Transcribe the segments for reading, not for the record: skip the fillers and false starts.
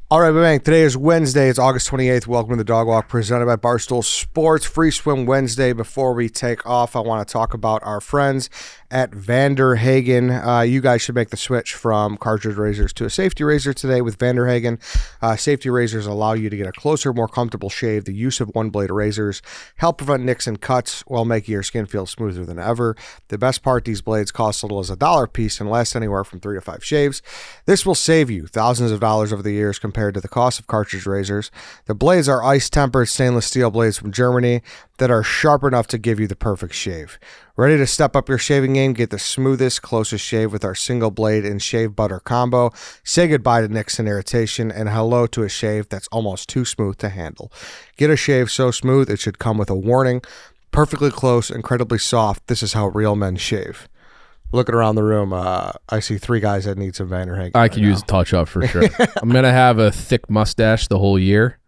All right, bang. Today is Wednesday. It's August 28th. Welcome to the Dog Walk presented by Barstool Sports. Free Swim Wednesday. Before we take off, I want to talk about our friends at Vanderhagen. You guys should make the switch from cartridge razors to a safety razor today with Vanderhagen. Safety razors allow you to get a closer, more comfortable shave. The use of one-blade razors help prevent nicks and cuts while making your skin feel smoother than ever. The best part, these blades cost as little as $1 a piece and last anywhere from 3 to 5 shaves. This will save you thousands of dollars over the years compared to the cost of cartridge razors. The blades are ice-tempered stainless steel blades from Germany that are sharp enough to give you the perfect shave. Ready to step up your shaving game? Get the smoothest, closest shave with our single blade and shave butter combo. Say goodbye to nicks and irritation and hello to a shave that's almost too smooth to handle. Get a shave so smooth it should come with a warning. Perfectly close, incredibly soft. This is how real men shave. Looking around the room, I see 3 guys that need some Vanderhagen. I could use a touch-up for sure. I'm going to have a thick mustache the whole year,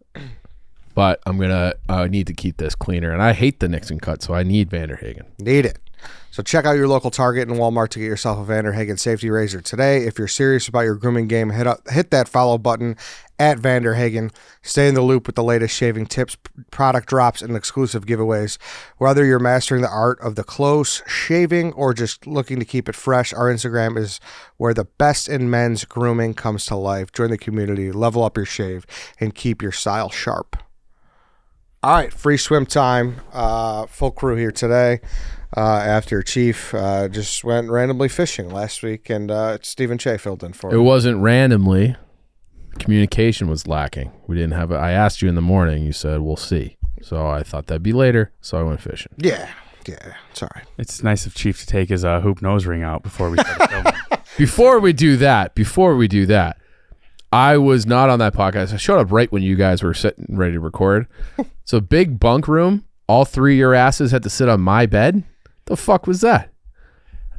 but I need to keep this cleaner. And I hate the nicks and cuts, so I need Vanderhagen. Need it. So check out your local Target and Walmart to get yourself a Vanderhagen safety razor today. If you're serious about your grooming game, hit that follow button at Vanderhagen. Stay in the loop with the latest shaving tips, product drops, and exclusive giveaways. Whether you're mastering the art of the close shaving or just looking to keep it fresh, our Instagram is where the best in men's grooming comes to life. Join the community, level up your shave, and keep your style sharp. All right, free swim time. Full crew here today. After Chief just went randomly fishing last week, and Stephen Che filled in for him. It wasn't randomly. Communication was lacking. We didn't have it. I asked you in the morning. You said, we'll see. So I thought that'd be later, so I went fishing. Yeah, it's all right. It's nice of Chief to take his hoop nose ring out before we start filming. Before we do that, I was not on that podcast. I showed up right when you guys were sitting ready to record. It's a big bunk room. All 3 of your asses had to sit on my bed. The fuck was that?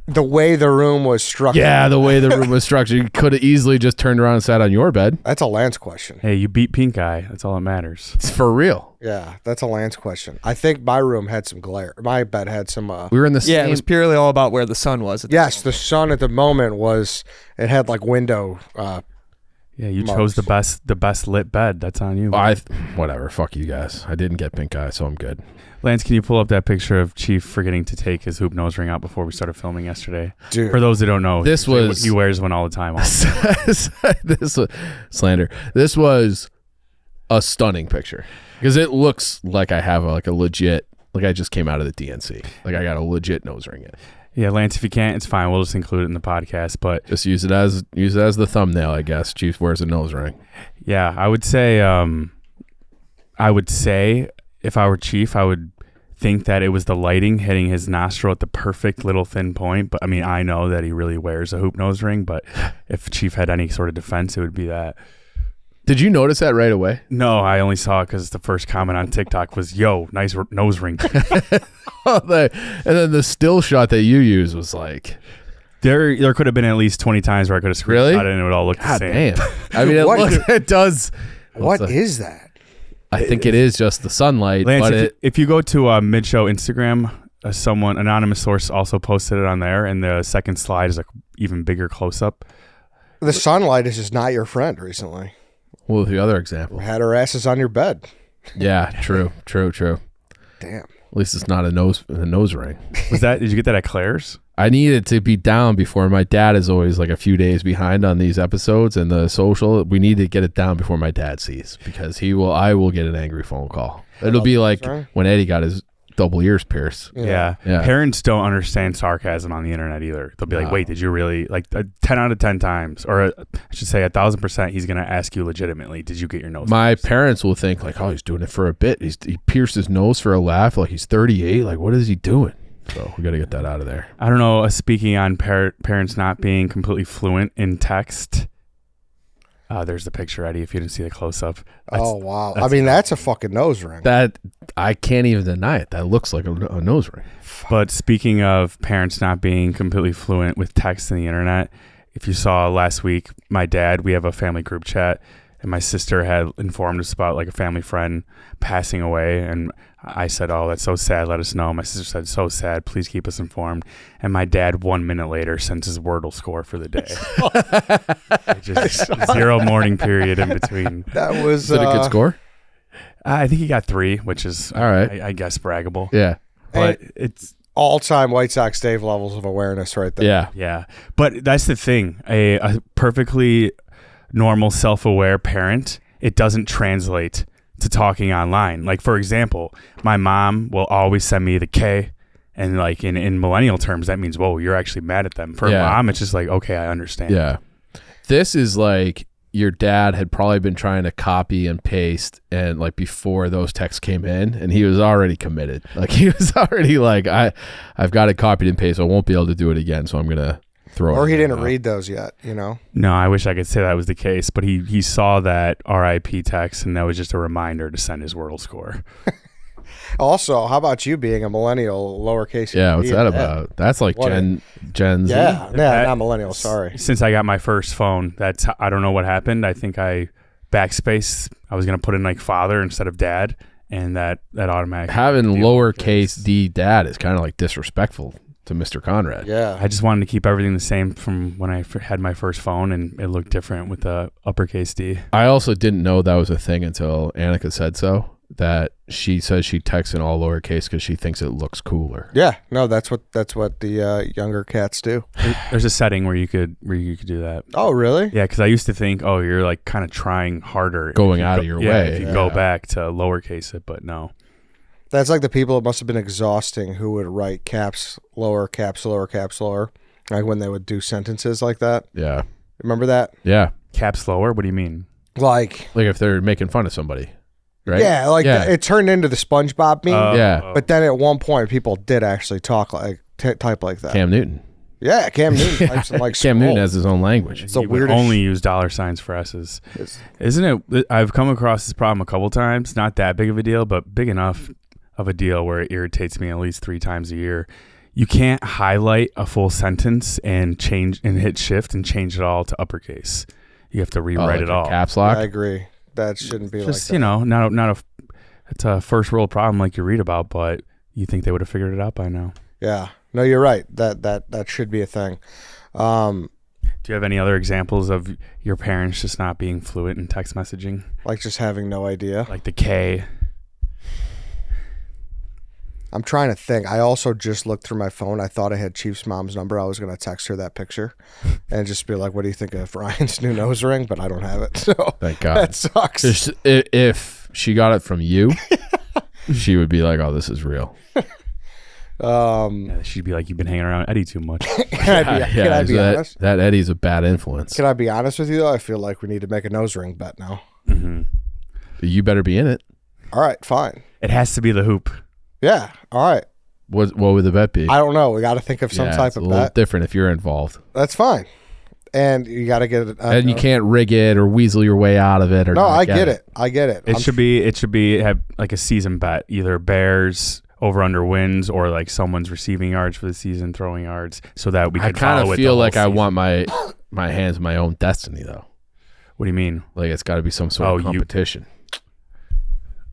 The way the room was structured. Yeah, the way the room was structured. You could have easily just turned around and sat on your bed. That's a Lance question. Hey, you beat Pink Eye. That's all that matters. It's for real. Yeah, that's a Lance question. I think my room had some glare. My bed had some... We were in the same... Yeah, it was purely all about where the sun was. Yes, the sun at the moment was... It had like window... Yeah, you marks. chose the best lit bed. That's on you. Whatever. Fuck you guys. I didn't get pink eye, so I'm good. Lance, can you pull up that picture of Chief forgetting to take his hoop nose ring out before we started filming yesterday? Dude. For those that don't know, he wears one all the time. This was slander. This was a stunning picture because it looks like I have a legit, like I just came out of the DNC. Like I got a legit nose ring in. Yeah, Lance, if you can't, it's fine. We'll just include it in the podcast, but just use it as the thumbnail, I guess. Chief wears a nose ring. Yeah, I would say if I were Chief, I would think that it was the lighting hitting his nostril at the perfect little thin point. But I mean, I know that he really wears a hoop nose ring, but if Chief had any sort of defense, it would be that. Did you notice that right away? No, I only saw it because the first comment on TikTok was, yo, nice nose ring. And then the still shot that you used was like... There could have been at least 20 times where I could have screenshot it and it would all look the same. Damn. I mean, it does. What is that? I think it is just the sunlight. Lance, but if you go to mid-show Instagram, someone, anonymous source, also posted it on there, and the second slide is like even bigger close-up. The sunlight is just not your friend recently. What was the other example? Had her asses on your bed. Yeah, true. Damn. At least it's not a nose ring. Did you get that at Claire's? I needed to be down before. My dad is always like a few days behind on these episodes and the social. We need to get it down before my dad sees because I will get an angry phone call. It'll be like when Eddie got his double ears pierced. Yeah. Parents don't understand sarcasm on the internet either. They'll be like, wait, did you really, like 10 out of 10 times, or I should say 1,000%, he's going to ask you legitimately, did you get your nose My pierced? parents will think like, oh, he's doing it for a bit. He pierced his nose for a laugh. Like he's 38. Like, what is he doing? So we got to get that out of there. I don't know. Speaking on parents not being completely fluent in text, there's the picture, Eddie, if you didn't see the close-up. Oh, wow. I mean, that's a fucking nose ring. That, I can't even deny it. That looks like a nose ring. But speaking of parents not being completely fluent with text and the internet, if you saw last week, my dad, we have a family group chat, and my sister had informed us about like a family friend passing away, and I said, "Oh, that's so sad. Let us know." My sister said, "So sad. Please keep us informed." And my dad, 1 minute later, sent his Wordle score for the day. Just 0 mourning period in between. That was Is it a good score? I think he got 3, which is All right. I guess braggable. Yeah. But it's all-time White Sox Dave levels of awareness right there. yeah. But that's the thing. A perfectly normal, self-aware parent, it doesn't translate to talking online. Like, for example, my mom will always send me the K, and like in millennial terms, that means, whoa, you're actually mad at them. For mom, it's just like, okay, I understand. Yeah. This is like your dad had probably been trying to copy and paste, and like before those texts came in, and he was already committed. Like he was already like, I've got it copied and pasted. I won't be able to do it again, so I'm gonna throw it. Or he didn't read those yet, you know? No, I wish I could say that was the case, but he saw that RIP text, and that was just a reminder to send his Wordle score. Also, how about you being a millennial, lowercase? Yeah, what's that about? That's like Gen Z. Yeah, not millennial. Sorry. Since I got my first phone, I don't know what happened. I think I backspace. I was gonna put in like father instead of dad, and that automatically Having lowercase d dad is kind of like disrespectful to Mr. Conrad. Yeah. I just wanted to keep everything the same from when I had my first phone, and it looked different with the uppercase D. I also didn't know that was a thing until Annika said so. That she says she texts in all lowercase because she thinks it looks cooler. Yeah. No, that's what the younger cats do. There's a setting where you could do that. Oh, really? Yeah, because I used to think, oh, you're like kind of trying harder, Going out of your way. if you go back to lowercase it, but no. That's like the people it must have been exhausting who would write caps lower, like when they would do sentences like that. Yeah. Remember that? Yeah. Caps lower? What do you mean? Like if they're making fun of somebody, right? Yeah, like it turned into the SpongeBob meme. Yeah. But then at one point, people did actually talk type like that. Cam Newton. Yeah, Cam Newton types in like Cam Newton scroll. has his own language. It's the He would weirdest only use $signs for S's. Isn't it? I've come across this problem a couple times. Not that big of a deal, but big enough of a deal where it irritates me at least 3 times a year. You can't highlight a full sentence and hit shift and change it all to uppercase. You have to rewrite like it all. Caps lock. I agree. That shouldn't be Just, like that. It's a first world problem like you read about, but you think they would have figured it out by now. Yeah. No, you're right. That should be a thing. Do you have any other examples of your parents just not being fluent in text messaging? Like just having no idea. Like the K. I'm trying to think. I also just looked through my phone. I thought I had Chief's mom's number. I was going to text her that picture and just be like, what do you think of Ryan's new nose ring? But I don't have it. So Thank God. that sucks. If she got it from you, she would be like, oh, this is real. Yeah, she'd be like, you've been hanging around Eddie too much. Can I be honest? That Eddie's a bad influence. Can I be honest with you, though? I feel like we need to make a nose ring bet now. Mm-hmm. You better be in it. All right, fine. It has to be the hoop. Yeah, all right. What would the bet be? I don't know. We got to think of some type it's of a little bet. different if you're involved. That's fine. And you got to get it. And you can't rig it or weasel your way out of it. Or no, not I get it. I get it. It should be have like a season bet, either Bears over under wins or like someone's receiving yards for the season, throwing yards, so that we could follow it. I kind of feel like I want my hands in my own destiny, though. What do you mean? Like it's got to be some sort of competition.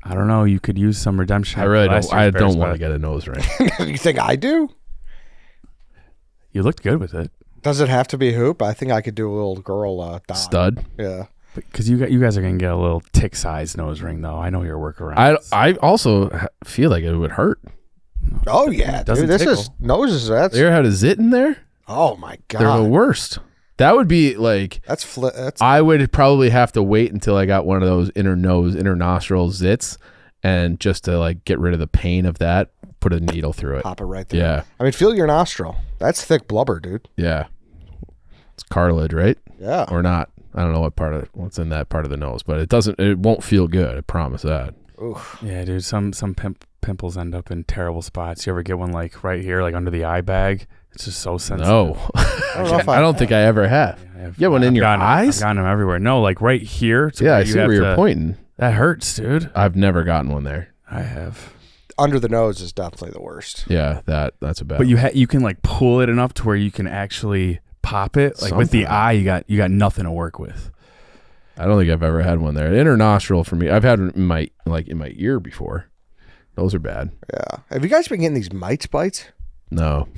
I don't know. You could use some redemption. I really don't. I don't want to get a nose ring. You think I do? You looked good with it. Does it have to be hoop? I think I could do a little girl dime. Stud. Yeah. Because you guys are gonna get a little tick size nose ring, though. I know your workaround. I also feel like it would hurt. Oh yeah, Doesn't dude. This tickle. is noses. That's. You ever had a zit in there? Oh my god. They're the worst. That would be like. That's. I would probably have to wait until I got one of those inner nostril zits, and just to like get rid of the pain of that, put a needle through it. Pop it right there. Yeah. I mean, feel your nostril. That's thick blubber, dude. Yeah. It's cartilage, right? Yeah. Or not. I don't know what's in that part of the nose, but it won't feel good. I promise that. Oof. Yeah, dude. Some pimples end up in terrible spots. You ever get one like right here, like under the eye bag? It's just so sensitive. No. I don't think I ever have. Yeah, You have one in your eyes? I've gotten them everywhere. No, like right here. Yeah, I see where you're pointing. That hurts, dude. I've never gotten one there. I have. Under the nose is definitely the worst. Yeah, that's a bad. But you can like pull it enough to where you can actually pop it. Like with the eye, you got nothing to work with. I don't think I've ever had one there. Internostril for me. I've had it in my ear before. Those are bad. Yeah. Have you guys been getting these mites bites? No.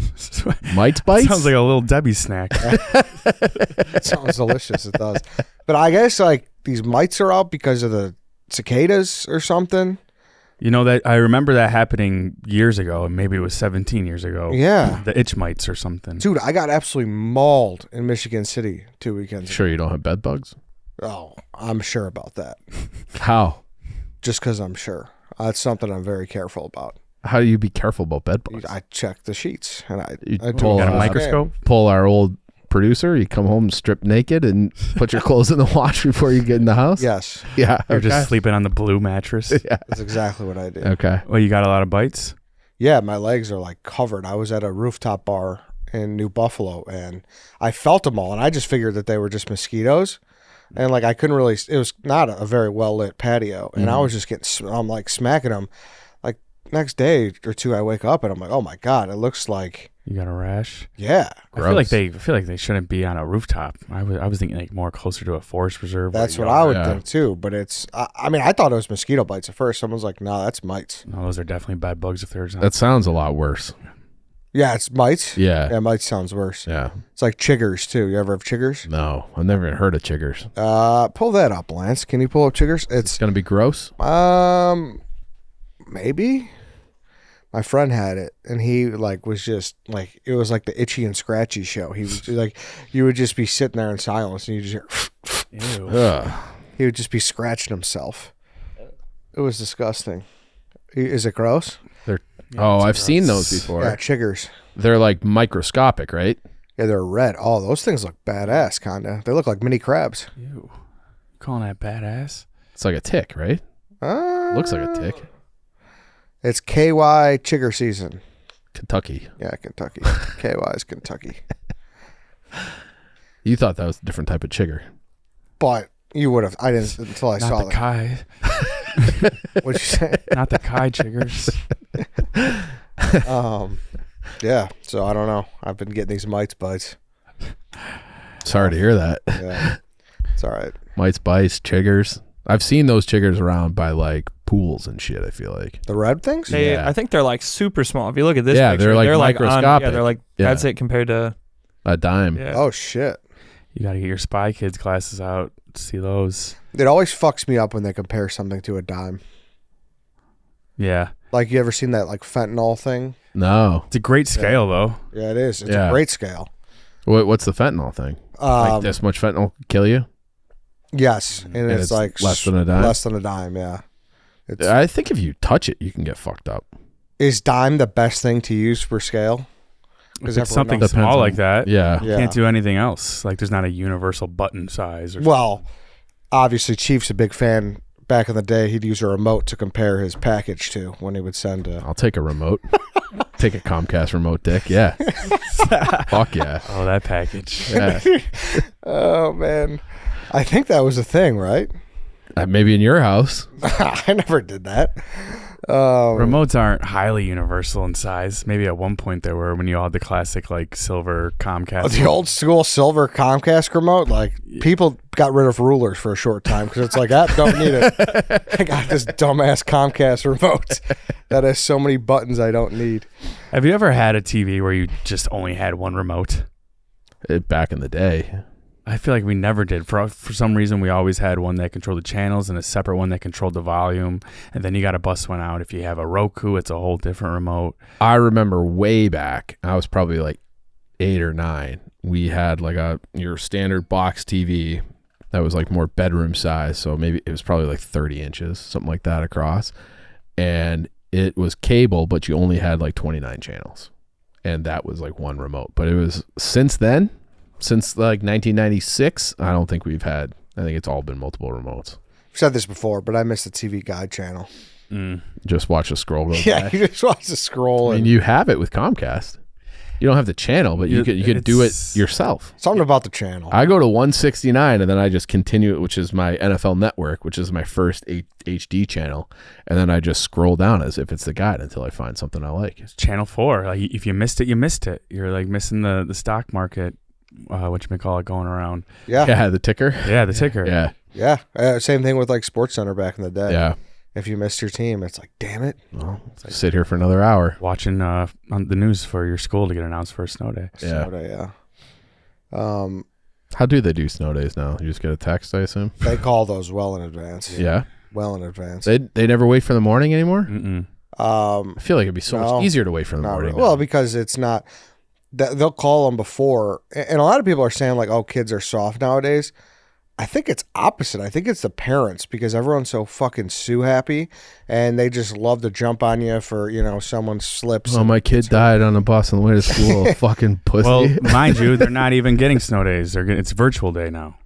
Mites bites? Sounds like a little Debbie snack. It sounds delicious. It does. But I guess like these mites are out because of the cicadas or something. You know that I remember that happening years ago, and maybe it was 17 years ago. Yeah. The itch mites or something. Dude, I got absolutely mauled in Michigan City 2 weekends ago. Sure you don't have bed bugs? Oh, I'm sure about that. How? Just because I'm sure. That's something I'm very careful about. How do you be careful about bed bugs? I check the sheets and I pull Got a a microscope? Pull our old producer. You come home strip naked and put your clothes in the wash before you get in the house? Yes, Yeah. You're just sleeping on the blue mattress. Yeah. that's exactly what I do. Okay. Well, you got a lot of bites? Yeah, my legs are like covered. I was at a rooftop bar in New Buffalo and I felt them all and I just figured that they were just mosquitoes. And like I couldn't really, it was not a very well lit patio. And I was just I'm like smacking them. Like next day or two, I wake up and I'm like, oh my God, it looks like. You got a rash? Yeah. I feel like they shouldn't be on a rooftop. I was thinking like more closer to a forest reserve. That's what I would think too. But it's, I mean, I thought it was mosquito bites at first. Someone's like, no, that's mites. No, those are definitely bed bugs if there's. That sounds a lot worse. Yeah, it's mites. Yeah. Yeah, mites sounds worse. Yeah. It's like chiggers too. You ever have chiggers? No, I've never even heard of chiggers. Pull that up, Lance. Can you pull up chiggers? It's going to be gross? Maybe. My friend had it, and he like was just like it was like the itchy and scratchy show. He was like, you would just be sitting there in silence, and you just hear. Ew. Ugh. He would just be scratching himself. It was disgusting. Is it gross? I've seen those before. Yeah, chiggers. They're like microscopic, right? Yeah, they're red. Oh, those things look badass, kinda. They look like mini crabs. Ew. Calling that badass? It's like a tick, right? Looks like a tick. It's KY chigger season. Kentucky. Yeah, Kentucky. KY is Kentucky. You thought that was a different type of chigger. But you would have. I didn't until I Not saw the them. Kai. What'd you say? Not the Kai chiggers. Yeah. So I don't know. I've been getting these mites bites. Sorry to hear that. Yeah. It's all right. Mites, bites, chiggers. I've seen those chiggers around by like pools and shit, I feel like. The red things? Yeah. I think they're like super small. If you look at this Yeah, picture, they're like yeah, microscopic. they're like, Yeah. that's it compared to, A dime. yeah. Oh shit. You got to get your Spy Kids glasses out to see those. It always fucks me up when they compare something to a dime. Yeah. Like, you ever seen that like fentanyl thing? No. It's a great scale, though. Yeah, it is. It's Yeah. a great scale. What's the fentanyl thing? Like this much fentanyl kill you? Yes, and it's like less than a dime? Less than a dime, yeah. I think if you touch it, you can get fucked up. Is dime the best thing to use for scale? If it's something Depends small on- like that, Yeah. Yeah. can't do anything else. Like, there's not a universal button size. Or Well, obviously, Chief's a big fan. Back in the day, he'd use a remote to compare his package to when he would send a... I'll take a remote. Take a Comcast remote, Dick. Yeah. Fuck yeah. Oh, that package. Yeah. Oh, man. I think that was a thing, right? Maybe in your house. I never did that. Remotes aren't highly universal in size. Maybe at one point there were when you all had the classic like silver Comcast. The old school silver Comcast remote, like people got rid of rulers for a short time because it's like, don't need it. I got this dumbass Comcast remote that has so many buttons I don't need. Have you ever had a TV where you just only had one remote? Back in the day. I feel like we never did. For some reason, we always had one that controlled the channels and a separate one that controlled the volume. And then you got to bust one out. If you have a Roku, it's a whole different remote. I remember way back, I was probably like 8 or 9. We had like your standard box TV that was like more bedroom size. So maybe it was probably like 30 inches, something like that across. And it was cable, but you only had like 29 channels. And that was like one remote. But it was since like 1996, I don't think we've had, I think it's all been multiple remotes. I've said this before, but I miss the TV Guide channel. Just watch the scroll go Yeah, by. you just watch the scroll. I mean, you have it with Comcast. You don't have the channel, but you could do it yourself. Something about the channel. I go to 169 and then I just continue it, which is my NFL Network, which is my first HD channel, and then I just scroll down as if it's the guide until I find something I like. It's Channel 4. Like, if you missed it, you missed it. You're like missing the stock market, whatchamacallit, going around. Yeah. Yeah, the ticker. Yeah, the ticker. Yeah. Yeah. Same thing with like Sports Center back in the day. Yeah. If you missed your team, it's like, damn it. Well, sit here for another hour. Watching on the news for your school to get announced for a snow day. Yeah. Snow day, yeah. How do they do snow days now? You just get a text, I assume? They call those well in advance. Yeah. Well in advance. They never wait for the morning anymore? Mm-mm. I feel like it'd be so much easier to wait for the morning. Well, because it's not. They'll call them before. And a lot of people are saying, like, oh, kids are soft nowadays. I think it's opposite. I think it's the parents because everyone's so fucking sue happy and they just love to jump on you for, someone slips. Oh, my kid died on a bus on the way to school. Fucking pussy. Well, mind you, they're not even getting snow days. It's virtual day now.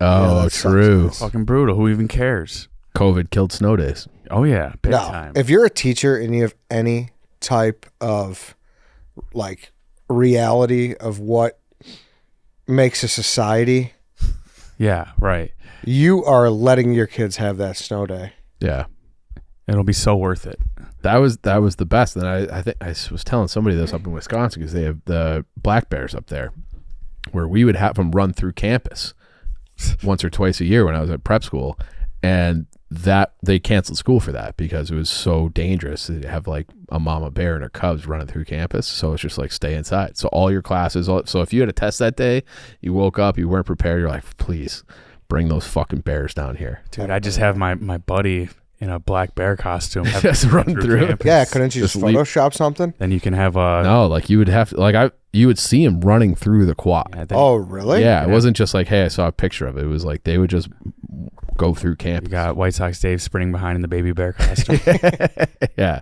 Oh, Yeah, true. Fucking brutal. Who even cares? COVID killed snow days. Oh, yeah. Big time. If you're a teacher and you have any type of, like, reality of what makes a society, Yeah, right. you are letting your kids have that snow day. Yeah. It'll be so worth it. That was the best. And I think I was telling somebody this up in Wisconsin because they have the black bears up there where we would have them run through campus once or twice a year when I was at prep school. And that they canceled school for that because it was so dangerous to have like a mama bear and her cubs running through campus. So it's just like stay inside. So all your classes, so if you had a test that day, you woke up, you weren't prepared, you're like, please bring those fucking bears down here. Dude, I just have my buddy in a black bear costume. Just run through. campus. Yeah, couldn't you just Just leave- Photoshop something? Then you can have No, like you would have to, like you would see him running through the quad. Yeah, then Oh, really? Yeah, it wasn't just like, hey, I saw a picture of it. It was like they would just go through you campus. got White Sox Dave sprinting behind in the baby bear costume. Yeah.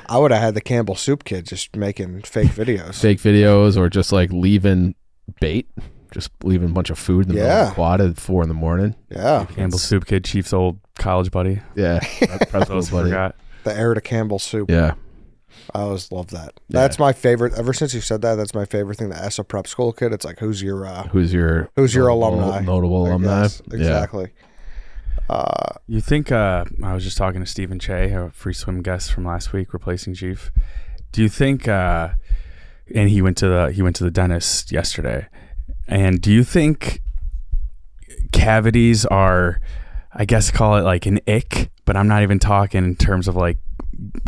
I would have had the Campbell Soup kid just making fake videos. Fake videos or just like leaving bait, just leaving a bunch of food in the middle of the quad at 4 a.m. Yeah. Campbell Soup Kid, Chief's old college buddy. Yeah. Prep Those buddy. forgot. The heir to Campbell Soup. Yeah. I always love that. Yeah. That's my favorite. Ever since you said that, that's my favorite thing. The ESSA prep school kid. It's like, who's your alumni? Notable I alumni. guess. Exactly. You think I was just talking to Stephen Che, a free swim guest from last week, replacing Chief. Do you think and he went to the dentist yesterday. And do you think cavities are, I guess call it like an ick, but I'm not even talking in terms of like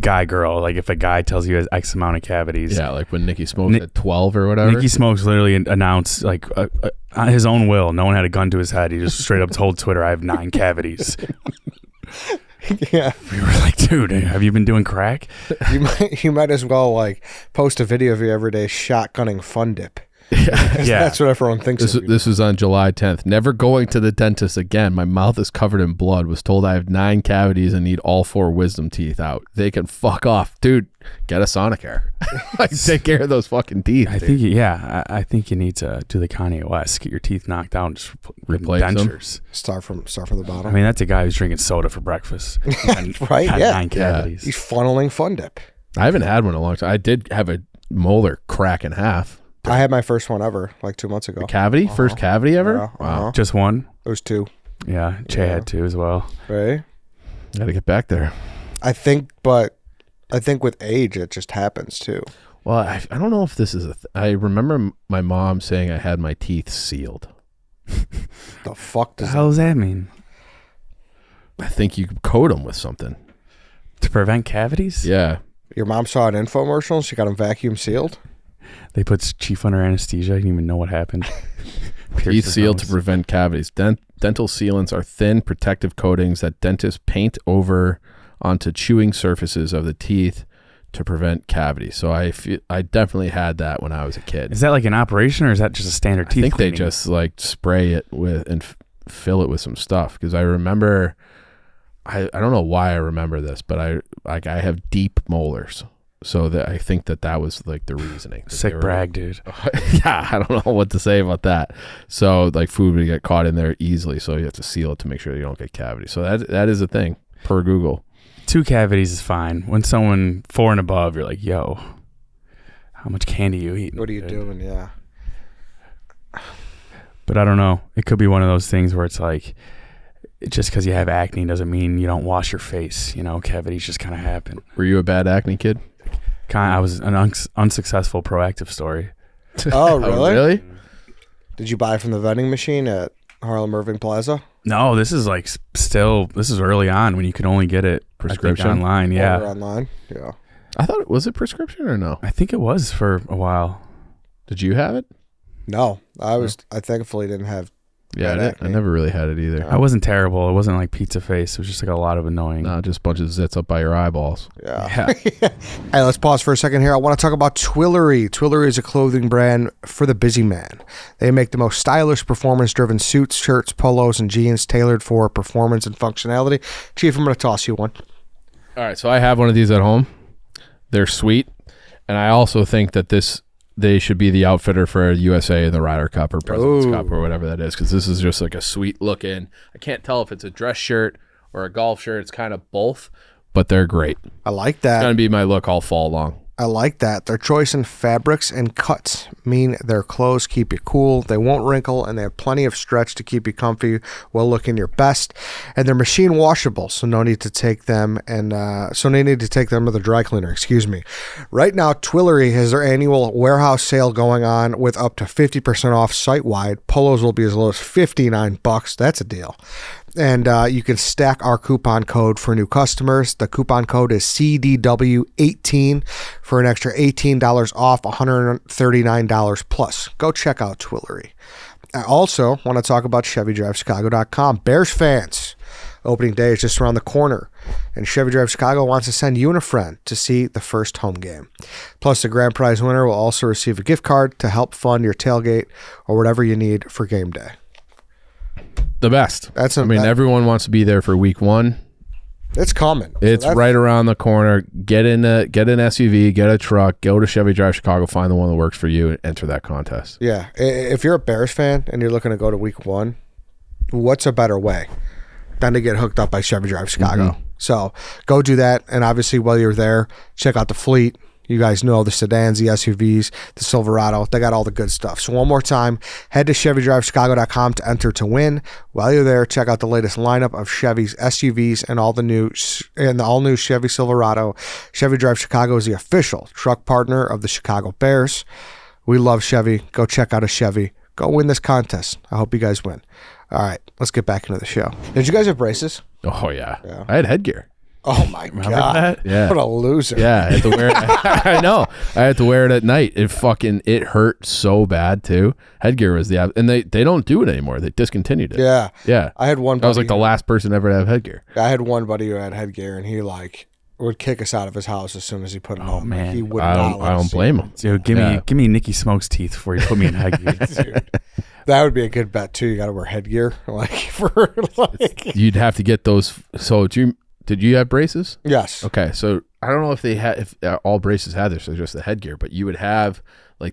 guy girl, like if a guy tells you he has X amount of cavities. Yeah, like when Nicky smoked at 12 or whatever. Nicky Smokes literally announced, like, on his own will, no one had a gun to his head. He just straight up told Twitter, I have 9 cavities. Yeah. We were like, dude, have you been doing crack? You might as well like post a video of you every day shotgunning Fun Dip. Yeah. That's what everyone thinks. This was on July 10th. Never going to the dentist again. My mouth is covered in blood. Was told I have 9 cavities and need all 4 wisdom teeth out. They can fuck off. Dude, get a Sonicare. Like, take care of those fucking teeth. I think, I think you need to do the Kanye West, get your teeth knocked out and just Replace them? dentures. Start from the bottom. I mean, that's a guy who's drinking soda for breakfast. And Right, had yeah. 9 cavities. He's funneling Fun Dip. I haven't had one in a long time. I did have a molar crack in half. I had my first one ever like 2 months ago. Cavity? First cavity ever? Yeah, Wow. Just one? It was 2. Yeah, Che had 2 as well. Right. Gotta get back there. I think with age it just happens too. Well, I don't know if this is I remember my mom saying I had my teeth sealed. The fuck What the does hell does that mean? I think you coat them with something. To prevent cavities? Yeah. your mom saw an infomercial and she got them vacuum sealed? They put Chief under anesthesia. I didn't even know what happened. Teeth sealed to prevent cavities. Dental sealants are thin protective coatings that dentists paint over onto chewing surfaces of the teeth to prevent cavities. So I definitely had that when I was a kid. Is that like an operation or is that just a standard teeth I think cleaning? they just like spray it with and fill it with some stuff, because I remember I don't know why I remember this, but I have deep molars. So that I think that was like the reasoning. Sick brag, dude. Yeah, I don't know what to say about that. So like food would get caught in there easily, so you have to seal it to make sure you don't get cavities. So that is a thing per Google. 2 cavities is fine. When someone 4 and above, you're like, yo, how much candy you eating? What are you dude? doing? Yeah. But I don't know. It could be one of those things where it's like, just because you have acne doesn't mean you don't wash your face. You know, cavities just kind of happen. Were you a bad acne kid? I was an unsuccessful proactive story. Oh, really? Really? Did you buy from the vending machine at Harlem Irving Plaza? No, this is like this is early on when you could only get it Prescription? I think, online. Order Yeah, online. Yeah. I thought was it prescription or no? I think it was for a while. Did you have it? No, I thankfully didn't have. Yeah, Bad I acne. never really had it either. I wasn't terrible. It wasn't like pizza face. It was just like a lot of annoying. No, just a bunch of zits up by your eyeballs. Yeah. Hey, let's pause for a second here. I want to talk about Twillery. Twillery is a clothing brand for the busy man. They make the most stylish, performance-driven suits, shirts, polos, and jeans tailored for performance and functionality. Chief, I'm going to toss you one. All right, so I have one of these at home. They're sweet, and I also think that they should be the outfitter for USA in the Ryder Cup or President's Cup or whatever that is, because this is just like a sweet looking. I can't tell if it's a dress shirt or a golf shirt. It's kind of both, but they're great. I like It's that. gonna be my look all fall long. I like that. Their choice in fabrics and cuts mean their clothes keep you cool. They won't wrinkle, and they have plenty of stretch to keep you comfy while looking your best. And they're machine washable, so no need to take them to the dry cleaner. Excuse me. Right now, Twillery has their annual warehouse sale going on with up to 50% off site wide. Polos will be as low as $59. That's a deal. And you can stack our coupon code for new customers. The coupon code is CDW18 for an extra $18 off, $139 plus. Go check out Twillery. I also want to talk about ChevyDriveChicago.com. Bears fans, opening day is just around the corner, and Chevy Drive Chicago wants to send you and a friend to see the first home game. Plus, the grand prize winner will also receive a gift card to help fund your tailgate or whatever you need for game day. The best. Everyone wants to be there for week one. It's coming. It's right around the corner. Get an SUV, get a truck, go to Chevy Drive Chicago, find the one that works for you, and enter that contest. Yeah. If you're a Bears fan and you're looking to go to week one, what's a better way than to get hooked up by Chevy Drive Chicago? Mm-hmm. So go do that. And obviously, while you're there, check out the fleet. You guys know the sedans, the SUVs, the Silverado. They got all the good stuff. So one more time, head to ChevyDriveChicago.com to enter to win. While you're there, check out the latest lineup of Chevy's SUVs and the all-new Chevy Silverado. Chevy Drive Chicago is the official truck partner of the Chicago Bears. We love Chevy. Go check out a Chevy. Go win this contest. I hope you guys win. All right, let's get back into the show. Did you guys have braces? Oh, yeah. I had headgear. Oh my God! that? Yeah. What a loser! Yeah, I had to wear it. I know. I had to wear it at night. It hurt so bad too. Headgear was and they don't do it anymore. They discontinued it. Yeah, Yeah. I had one. I was like the last person ever to have headgear. I had one buddy who had headgear, and he would kick us out of his house as soon as he put it on. Man. He would I not. don't blame him. Dude, give me Nicky Smoke's teeth before you put me in headgear. Dude, that would be a good bet too. You got to wear headgear, You'd have to get those. So did you have braces? Yes. Okay, so I don't know if all braces had this, or just the headgear, but you would have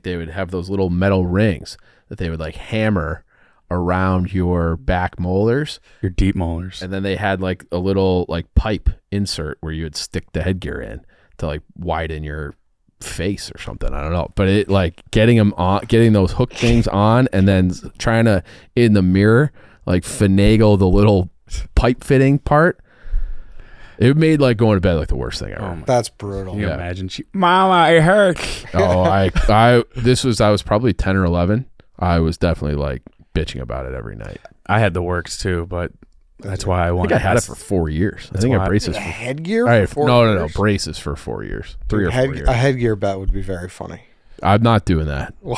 they would have those little metal rings that they would hammer around your back molars, Your deep molars. and then they had a little pipe insert where you would stick the headgear in to widen your face or something. I don't know, but it getting those hook things on, and then trying to in the mirror finagle the little pipe fitting part. It made going to bed the worst thing ever. That's brutal. Can you Yeah. imagine? Mama, it hurts. Oh, I was probably 10 or 11. I was definitely bitching about it every night. I had the works too, but that's why I I wanted. think I had it for 4 years. I think I why- had braces A for headgear? I had, for 4 no, years? braces for 4 years. 3 Dude, or 4 years. A headgear bet would be very funny. I'm not doing that Why?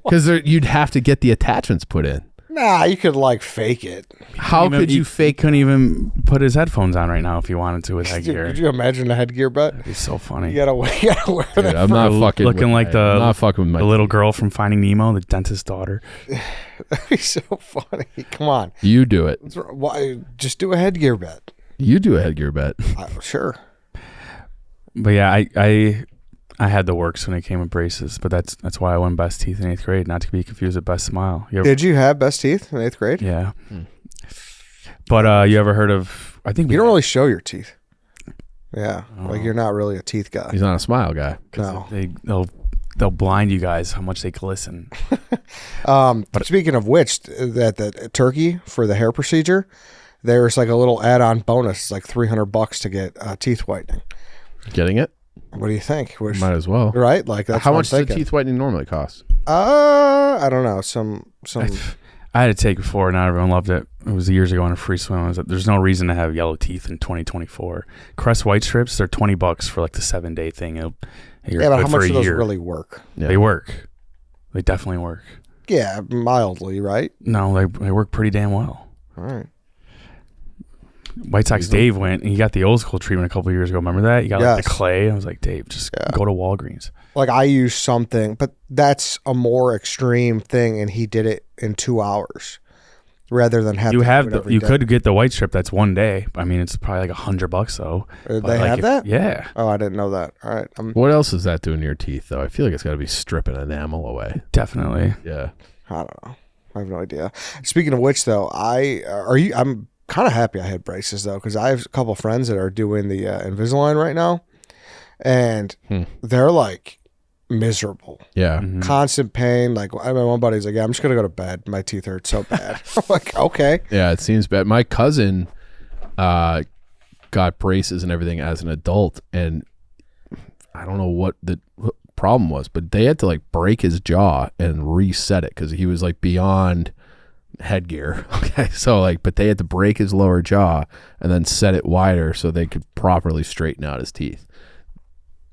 because you'd have to get the attachments put in. Nah, you could fake it. How could you fake? Couldn't even put his headphones on right now if he wanted to with Dude, headgear. could you imagine a headgear bet? It'd be so funny. You gotta wear Dude, that. I'm not fucking looking with, like I'm not fucking with my the little girl from Finding Nemo, the dentist's daughter. That'd be so funny. Come on. You do it. Why? Just do a headgear bet. You do a headgear bet. Sure. But yeah, I had the works when it came with braces, but that's why I won best teeth in 8th grade, not to be confused with best smile. Did you have best teeth in 8th grade? Yeah. But you ever heard of? I think You don't really show your teeth. Yeah, you're not really a teeth guy. He's not a smile guy. No. They'll blind you guys how much they glisten. Speaking of which, that turkey for the hair procedure, there's a little add-on bonus. It's $300 to get teeth whitening. Getting it? What do you think? Might as well. Right? That's How what much I'm does thinking. teeth whitening normally cost? I don't know. Some. I had to take before. Not everyone loved it. It was years ago on a free swim. I was like, there's no reason to have yellow teeth in 2024. Crest white strips, they're $20 for like the 7-day thing. You're but how good for much a do those year. really work? Yeah. They work. They definitely work. Yeah, mildly, right? No, they work pretty damn well. All right. White Sox Dave went and he got the old school treatment a couple of years ago. Remember that? You got like the clay. I was like, Dave, just go to Walgreens. Like I use something, but that's a more extreme thing, and he did it in 2 hours rather than have. You could get the white strip. That's 1 day. I mean, it's probably like $100 though. They have that? Yeah. Oh, I didn't know that. All right. What else is that doing to your teeth, though? I feel like it's got to be stripping enamel away. Definitely. Yeah. I don't know. I have no idea. Speaking of which, though, I'm kind of happy I had braces though, because I have a couple of friends that are doing the Invisalign right now, and they're like miserable. Yeah. Mm-hmm. Constant pain. Like I mean, one buddy's like, "Yeah, I'm just gonna go to bed. My teeth hurt so bad." I'm like, okay. Yeah, it seems bad. My cousin got braces and everything as an adult, and I don't know what the problem was, but they had to like break his jaw and reset it because he was like beyond headgear. Okay, so like, but they had to break his lower jaw and then set it wider so they could properly straighten out his teeth.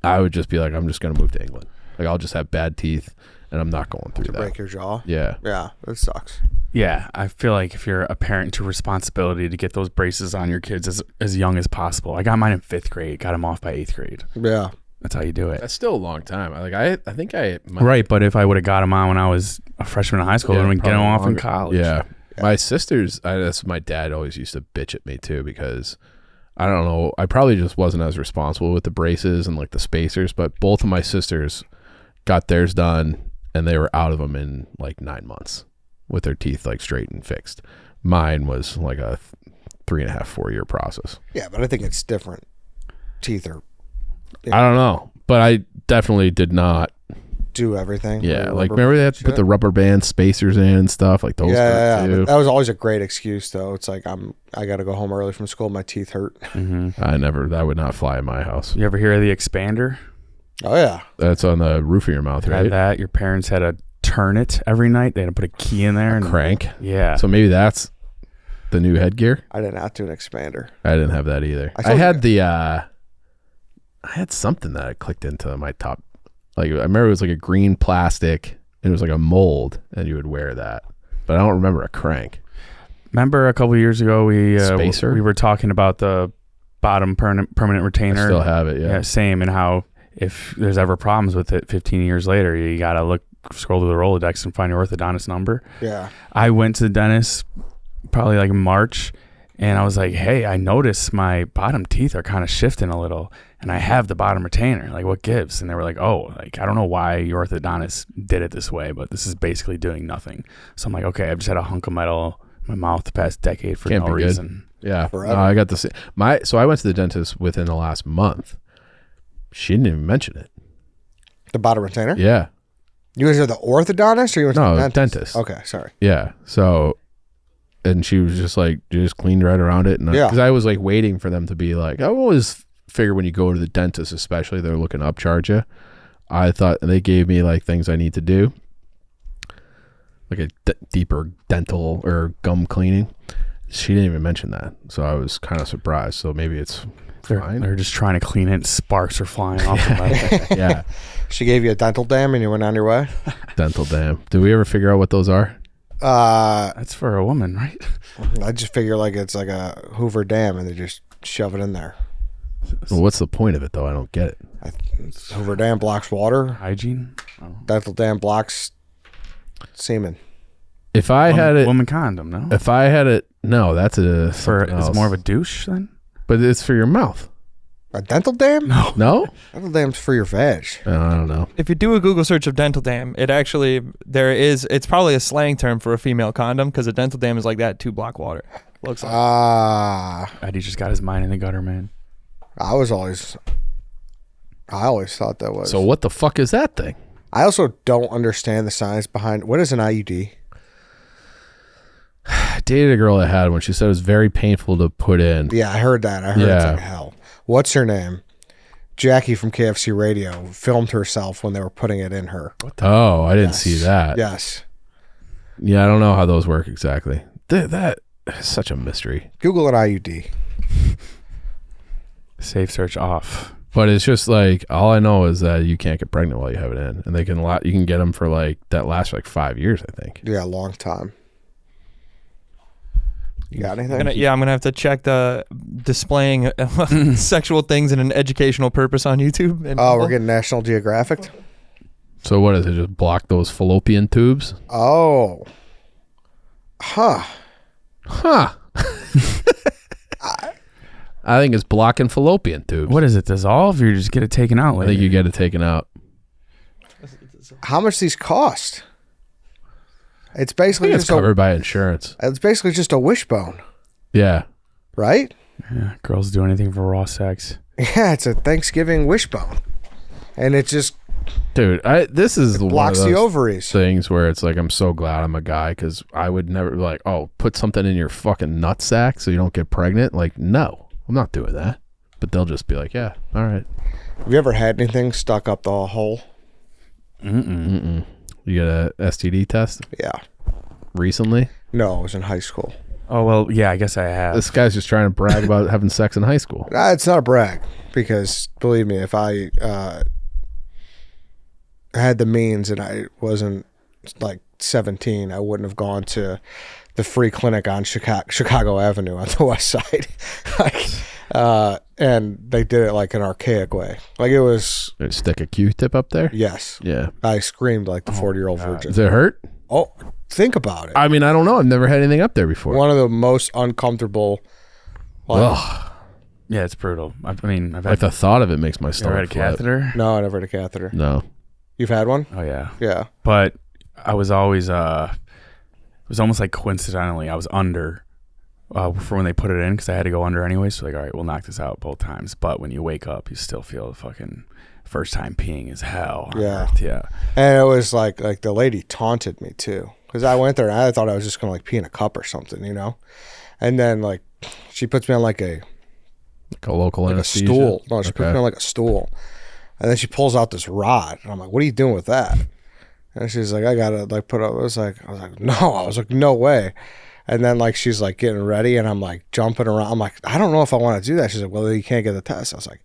I would just be like, I'm just gonna move to England. Like, I'll just have bad teeth, and I'm not going through that. Break your jaw. Yeah. Yeah, that sucks. Yeah, I feel like if you're a parent to responsibility to get those braces on your kids as young as possible. I got mine in 5th grade, got them off by 8th grade. Yeah. That's how you do it. That's still a long time. I think I right, but if I would have got them on when I was a freshman in high school, I would have been getting them off in college. Yeah. My sisters, that's my dad always used to bitch at me too, because I don't know, I probably just wasn't as responsible with the braces and like the spacers, but both of my sisters got theirs done and they were out of them in like 9 months with their teeth like straight and fixed. Mine was like a 3.5, 4 year process. Yeah, but I think it's different. Teeth are. I don't know, but I definitely did not do everything. Yeah, like remember they had to put the rubber band spacers in and stuff like those. Yeah, too. that was always a great excuse though. It's like I got to go home early from school. My teeth hurt. Mm-hmm. That would not fly in my house. You ever hear of the expander? Oh yeah, that's on the roof of your mouth, right? Had that. Your parents had to turn it every night. They had to put a key in there and crank. Yeah. So maybe that's the new headgear. I did not do an expander. I didn't have that either. I had I had something that I clicked into my top. Like I remember it was like a green plastic. And it was like a mold, and you would wear that. But I don't remember a crank. Remember a couple of years ago we were talking about the bottom permanent retainer. I still have it. Yeah, same. And how if there's ever problems with it 15 years later, you gotta scroll through the Rolodex and find your orthodontist number. Yeah. I went to the dentist probably like in March. And I was like, hey, I noticed my bottom teeth are kind of shifting a little, and I have the bottom retainer. Like, what gives? And they were like, oh, like I don't know why your orthodontist did it this way, but this is basically doing nothing. So I'm like, okay, I've just had a hunk of metal in my mouth the past decade for no reason. Yeah, I got this. So I went to the dentist within the last month. She didn't even mention it. The bottom retainer? Yeah. You guys are the orthodontist, or you went to the dentist? Okay, sorry. Yeah. So. And she was just like, just cleaned right around it. And because I was like waiting for them to be like, I always figure when you go to the dentist, especially, they're looking to upcharge you. I thought they gave me like things I need to do, like a deeper dental or gum cleaning. She didn't even mention that. So I was kind of surprised. So maybe it's fine. They're just trying to clean it. Sparks are flying off the Yeah. She gave you a dental dam and you went on your way? Dental dam. Did we ever figure out what those are? That's for a woman, right? I just figure like it's like a Hoover Dam and they just shove it in there. Well, what's the point of it though? I don't get it. Hoover Dam blocks water. Hygiene. Dental dam blocks semen. If I had it, woman condom, no. If I had it, no, that's it's more of a douche then. But it's for your mouth. A dental dam? No? Dental dam's for your veg. I don't know. If you do a Google search of dental dam, it's probably a slang term for a female condom, because a dental dam is like that to block water. Looks like. Eddie just got his mind in the gutter, man. I always thought that was. So what the fuck is that thing? I also don't understand the science behind what is an IUD. I dated a girl that had one. She said it was very painful to put in. Yeah, I heard that. I heard it's like hell. What's her name? Jackie from KFC Radio filmed herself when they were putting it in her. Oh, I didn't see that. Yes. Yeah, I don't know how those work exactly. That is such a mystery. Google an IUD. Safe search off. But it's just like, all I know is that you can't get pregnant while you have it in, and you can get them for like that lasts like 5 years, I think. Yeah, a long time. You got anything? I'm gonna have to check the displaying sexual things in an educational purpose on YouTube. We're getting National Geographic. So what is it? Just block those fallopian tubes? Oh, huh. I think it's blocking fallopian tubes. What is it? Dissolve? Or you just get it taken out I later? think you get it taken out. How much these cost? It's I basically think it's just covered by insurance. It's basically just a wishbone, Yeah. right? Yeah, girls do anything for raw sex. Yeah, it's a Thanksgiving wishbone, and it just Dude, this is one of blocks the those ovaries. things where it's like, I'm so glad I'm a guy, because I would never be like, oh, put something in your fucking nutsack so you don't get pregnant. Like, no, I'm not doing that. But they'll just be like, yeah, all right. Have you ever had anything stuck up the hole? You get a STD test Yeah. recently? No, it was in high school. Oh, well, yeah, I guess I have. This guy's just trying to brag about having sex in high school. It's not a brag, because believe me, if I had the means and I wasn't like 17, I wouldn't have gone to the free clinic on Chicago Avenue on the west side. And they did it like an archaic way. Like it was, Stick a Q-tip up there? yes. Yeah. I screamed like the 40-year-old virgin. Does it hurt? Oh, think about it. I mean, I don't know. I've never had anything up there before. One of the most uncomfortable. Ugh. Yeah, it's brutal. I've Like had, the thought of it makes my you ever had stomach a flip. catheter? No, I never had a catheter. No. You've had one? Oh, yeah. Yeah. But I was always, it was almost like coincidentally, I was under for when they put it in, because I had to go under anyway. So like, all right, we'll knock this out both times. But when you wake up, you still feel the fucking first time peeing is hell. on Yeah. Earth. Yeah. And it was like the lady taunted me too, because I went there and I thought I was just gonna like pee in a cup or something, you know. And then like she puts me on like a local like a anesthesia? stool. No, she puts Okay. me on like a stool, and then she pulls out this rod, and I'm like, "What are you doing with that?" And she's like, "I gotta like put up." I was like, "No." I was like, "No way." And then like she's like getting ready, and I'm like jumping around. I'm like, "I don't know if I want to do that." She's like, "Well, you can't get the test." I was like,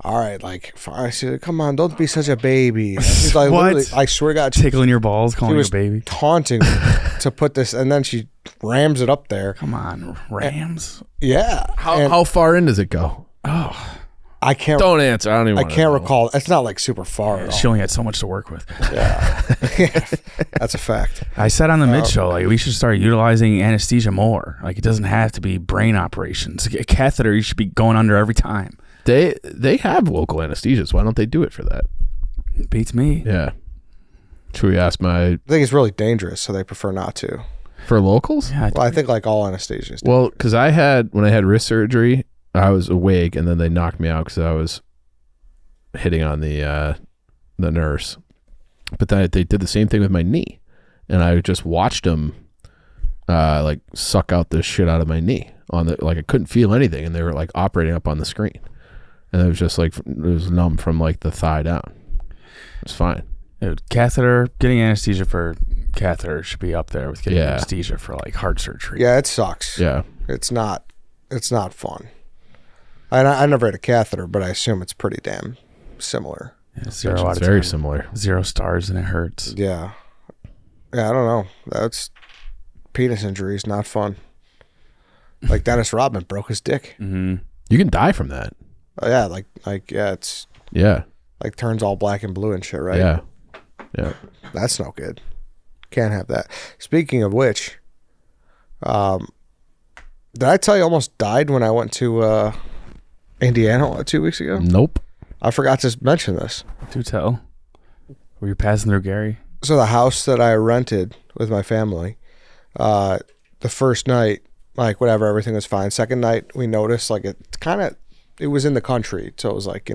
all right, like, fine. She said, come on, don't be such a baby. And she's like, What? literally, I swear to God, she Tickling your balls, calling you was a baby. taunting me to put this, and then she rams it up there. Come on, Rams. Yeah. And How far in does it go? Oh, I can't. Don't answer. I don't even I wanna can't know. recall. It's not like super far at all. she only had so much to work with. Yeah. That's a fact. I said on the mid show, like, we should start utilizing anesthesia more. Like, it doesn't have to be brain operations. A catheter, you should be going under every time. They have local anesthesias. Why don't they do it for that? Beats me. Yeah. Should we ask I think it's really dangerous, so they prefer not to. for locals? Yeah, Well, I think like all anesthesias. Well, because when I had wrist surgery, I was awake, and then they knocked me out because I was hitting on the nurse. But then they did the same thing with my knee, and I just watched them like suck out the shit out of my knee like I couldn't feel anything, and they were like operating up on the screen, and it was just like it was numb from like the thigh down. It's fine. Dude, catheter, getting anesthesia for catheter should be up there with getting Yeah. anesthesia for like heart surgery. Yeah, it sucks. Yeah. It's not fun. I never had a catheter, but I assume it's pretty damn similar. Yeah, It's 0 out of very 10. similar. 0 stars and it hurts. Yeah. Yeah, I don't know. That's penis injuries, not fun. Like Dennis Rodman broke his dick. Mm-hmm. You can die from that. Oh, yeah, yeah, it's Yeah. like turns all black and blue and shit, right? Yeah. Yeah. That's no good. Can't have that. Speaking of which, did I tell you I almost died when I went to Indiana 2 weeks ago? Nope. I forgot to mention this. Do tell. Were you passing through Gary? So the house that I rented with my family, the first night, like whatever, everything was fine. Second night, we noticed like it was in the country. So it was like,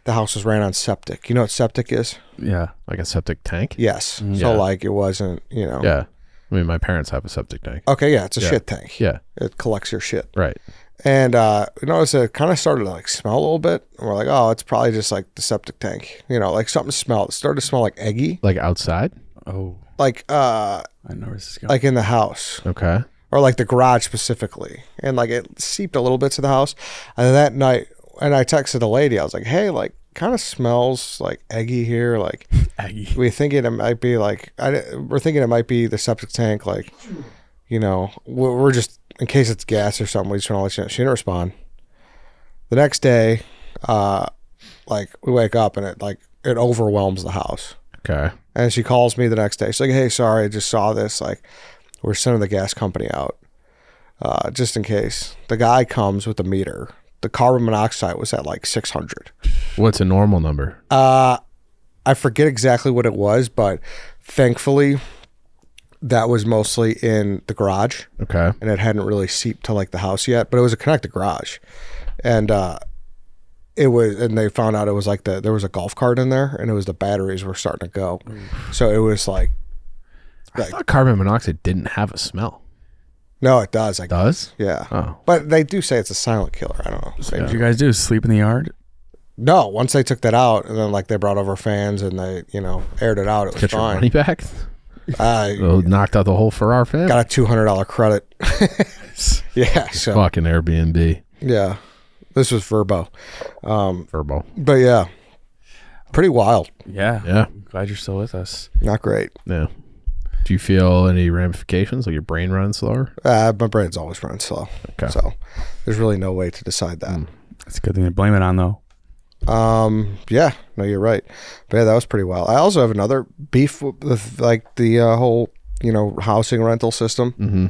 the house was ran on septic. You know what septic is? Yeah. Like a septic tank? Yes. Yeah. So like it wasn't, Yeah. I mean, my parents have a septic tank. Okay, yeah, it's a Yeah. shit tank. Yeah. It collects your shit. Right. And we noticed it kind of started to like smell a little bit. And we're like, oh, it's probably just like the septic tank. Like something smelled. It started to smell like eggy. Like outside? Oh. I know where this is going. like in the house. Okay. Or like the garage specifically. And like it seeped a little bit to the house. And then that night, and I texted the lady, I was like, hey, like kind of smells like eggy here. Like Aggie. we're thinking it might be like, we're thinking it might be the septic tank. Like, you know, we're just, in case it's gas or something, we just want to let you know. She didn't respond. The next day, like we wake up and it overwhelms the house. Okay. And she calls me the next day. She's like, hey, sorry, I just saw this. Like, we're sending the gas company out just in case. The guy comes with the meter. The carbon monoxide was at like 600. What's a normal number? I forget exactly what it was, but thankfully that was mostly in the garage. Okay. And it hadn't really seeped to like the house yet, but it was a connected garage. And it was, and they found out it was like there was a golf cart in there, and it was the batteries were starting to go. So it was like I thought carbon monoxide didn't have a smell. no, it does. I Does? Yeah. Oh. But they do say it's a silent killer. I don't know. What did you guys do? Sleep in the yard? No, once they took that out, and then like they brought over fans and they, you know, aired it out, it was Get your money fine. back? I Well, knocked out the whole Ferrar fan? got a $200 credit. Yeah. So Fucking Airbnb. yeah, this was Verbo. Verbo. But yeah, pretty wild. Yeah. Yeah. Glad you're still with us. Not great. Yeah. Do you feel any ramifications? Like your brain running slower? My brain's always running slow. Okay. So there's really no way to decide that. That's a good thing to blame it on, though. Yeah, no, you're right. But yeah, that was pretty wild. I also have another beef with like the whole, you know, housing rental system. Mm-hmm.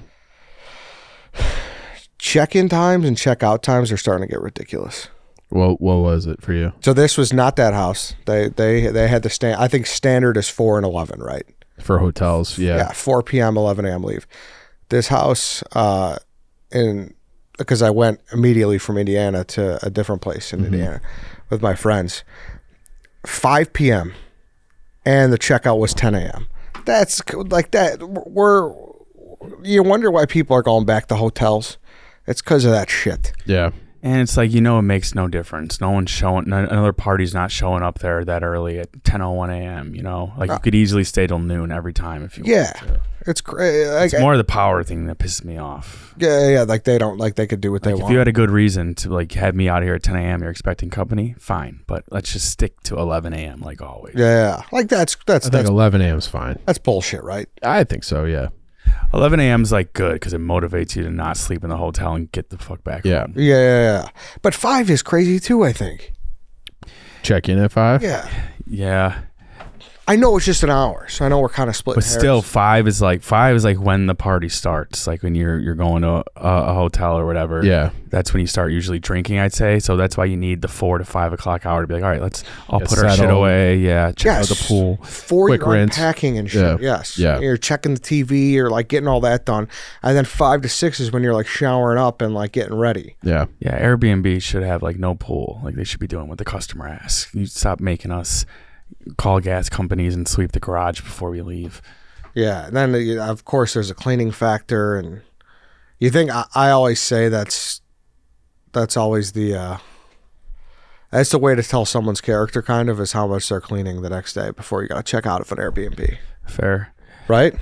Check-in times and check-out times are starting to get ridiculous. What was it for you? So this was not that house. They had the stand. I think standard is 4 and 11, right? For hotels, yeah. 4 p.m., 11 a.m. leave. This house, because I went immediately from Indiana to a different place in Indiana with my friends. 5 p.m. and the checkout was 10 a.m. That's like that. You wonder why people are going back to hotels. It's because of that shit. Yeah. And it's like, you know, it makes no difference. No one's showing, another party's not showing up there that early at 10:01 a.m., you know? Like, you could easily stay till noon every time if you Yeah. wanted to. It's great. Like, It's more the power thing that pisses me off. yeah. Like they don't, like they could do what they Like, want. if you had a good reason to, like, have me out here at 10 a.m., you're expecting company, fine. But let's just stick to 11 a.m. like always. Yeah. Like I think 11 a.m. is fine. that's bullshit, right? I think so, yeah. 11 a.m. is, like, good because it motivates you to not sleep in the hotel and get the fuck back Yeah. home. Yeah. But 5 is crazy too, I think. Check in at 5? Yeah. Yeah. I know it's just an hour, so I know we're kind of splitting But still, hairs. 5 is like when the party starts. Like when you're going to a hotel or whatever. Yeah. That's when you start usually drinking, I'd say. So that's why you need the 4 to 5 o'clock hour to be like, all right, I'll Get put our shit settled. away. Yeah, check out the pool. 4 Quick you're rinse. unpacking and shit. Yeah. Yes. Yeah. You're checking the TV, you're like getting all that done. And then 5 to 6 is when you're like showering up and like getting ready. Yeah. Yeah, Airbnb should have like no pool. Like they should be doing what the customer asks. You stop making us call gas companies and sweep the garage before we leave. Yeah. And then, of course, there's a cleaning factor. And you think, I always say that's always that's the way to tell someone's character, kind of, is how much they're cleaning the next day before you got to check out of an Airbnb. Fair. Right?